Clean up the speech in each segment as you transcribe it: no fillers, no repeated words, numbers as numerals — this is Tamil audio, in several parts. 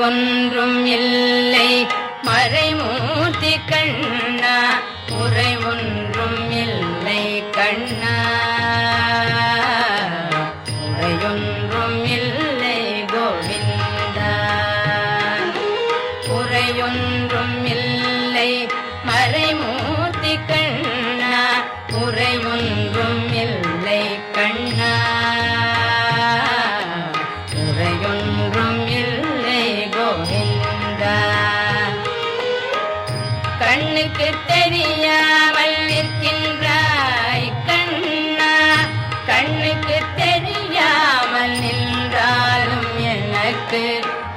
ஒன்றும் இல்லை மறைமூர்த்தி கண்ணா உரை ஒன்றும் இல்லை கண்ணா உரையொன்றும் இல்லை கோவிந்தா உரையொன்றும் இல்லை மறைமூர்த்தி கண்ணா உரை ஒன்றும் இல்லை கண்ணா உரையொன்றும் இல்லை கோவிந்தா கண்ணுக்கு தெரியாமல் நிற்கின்றாய் கண்ணா கண்ணுக்கு தெரியாமல் நின்றாலும் எனக்கு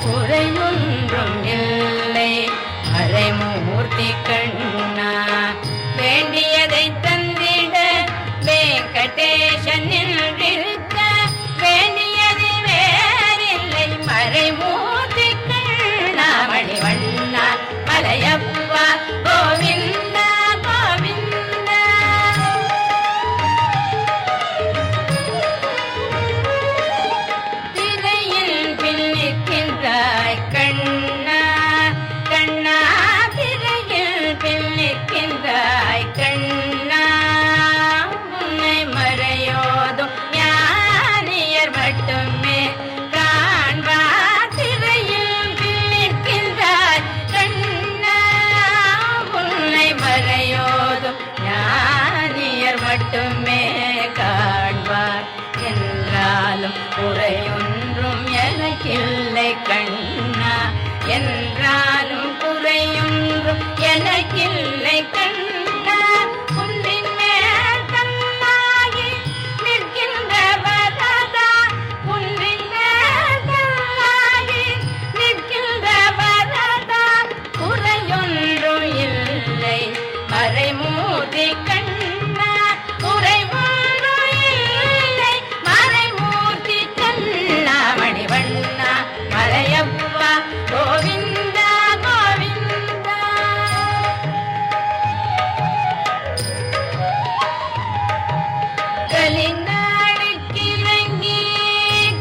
குறையொன்றும் இல்லை மறைமூர்த்தி கண்ணா வேண்டியதை தந்திட வெங்கடேசன் நின்றிருக்க வேண்டியது வேறில்லை மறைமூர்த்தி கண்ணா மணிவண்ணா மலையப்பா கோவிந்தா கோவிந்தா திரையில் பின்னிக்கின்றாய் கண்ணா கண்ணா திரையில் பின்னிக்கின்றாய் கண்ணா உன்னை மறையோதும் ஞானியர் மட்டுமே காண்பார் திரையில் பின்னிக்கின்றாய் கண்ணா உன்னை மறையோதும் ஞானியர் மட்டுமே காண்பார் என்றாலும் குறையொன்றும் எனக்கில்லை கண்ணா என்றாலும் குறையொன்றும் எனக்கில்லை கண்ணா குன்றின் மேல் கண்ணாகி நிற்கின்ற வரதா குன்றின் மேல் கண்ணாகி நிற்கின்ற வரதா குறையொன்றும் இல்லை மறைமூர்த்தி கண்ணா குறை ஒன்றும் இல்லை மறைமூர்த்தி கண்ணா மணிவண்ணா மலையப்பா கோவிந்தா கோவிந்தா கலிநாளுக்கு இறங்கி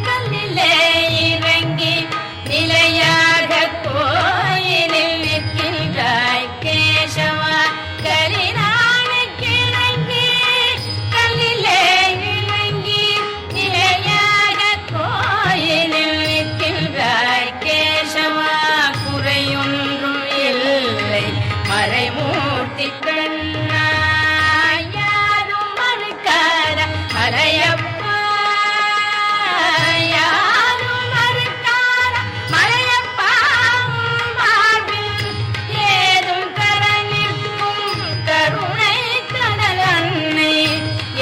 கல்லிலே இறங்கி நிலையாக கோயிலில் நிற்கின்றாய் கேசவா கலிநாளுக்கு இறங்கி கல்லிலே இறங்கி நிலையாக கோயிலில் நிற்கின்றாய் கேசவா குறையொன்றும் இல்லை மறைமூர்த்தி கண்ணா யாரும் மறுக்காத மலையப்பா யாரும் மறுக்காத மலையப்பா வாழ்வில் ஏதும் தர நிற்கும் கருணை கடல் அன்னை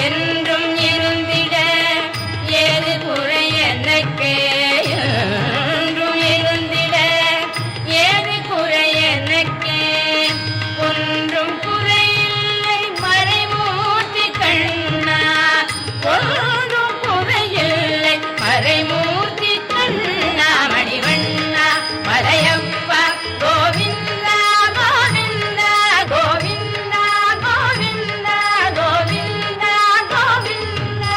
என்றும் இருந்திட ஏது குறை எனக்கு என்றும் இருந்திட ஏது குறை எனக்கு ஒன்றும் குறையில்லை மறைமூர்த்தி கண்ணா ஒன்றும் குறையில்லை மறைமூர்த்தி கண்ணா மணிவண்ணா மலையப்பா கோவிந்தா கோவிந்தா கோவிந்தா கோவிந்தா கோவிந்தா கோவிந்தா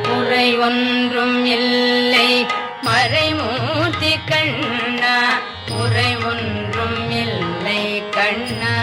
குறை ஒன்றும் இல்லை மறைமூர்த்தி கண்ணா குறை ஒன்றும் இல்லை கண்ணா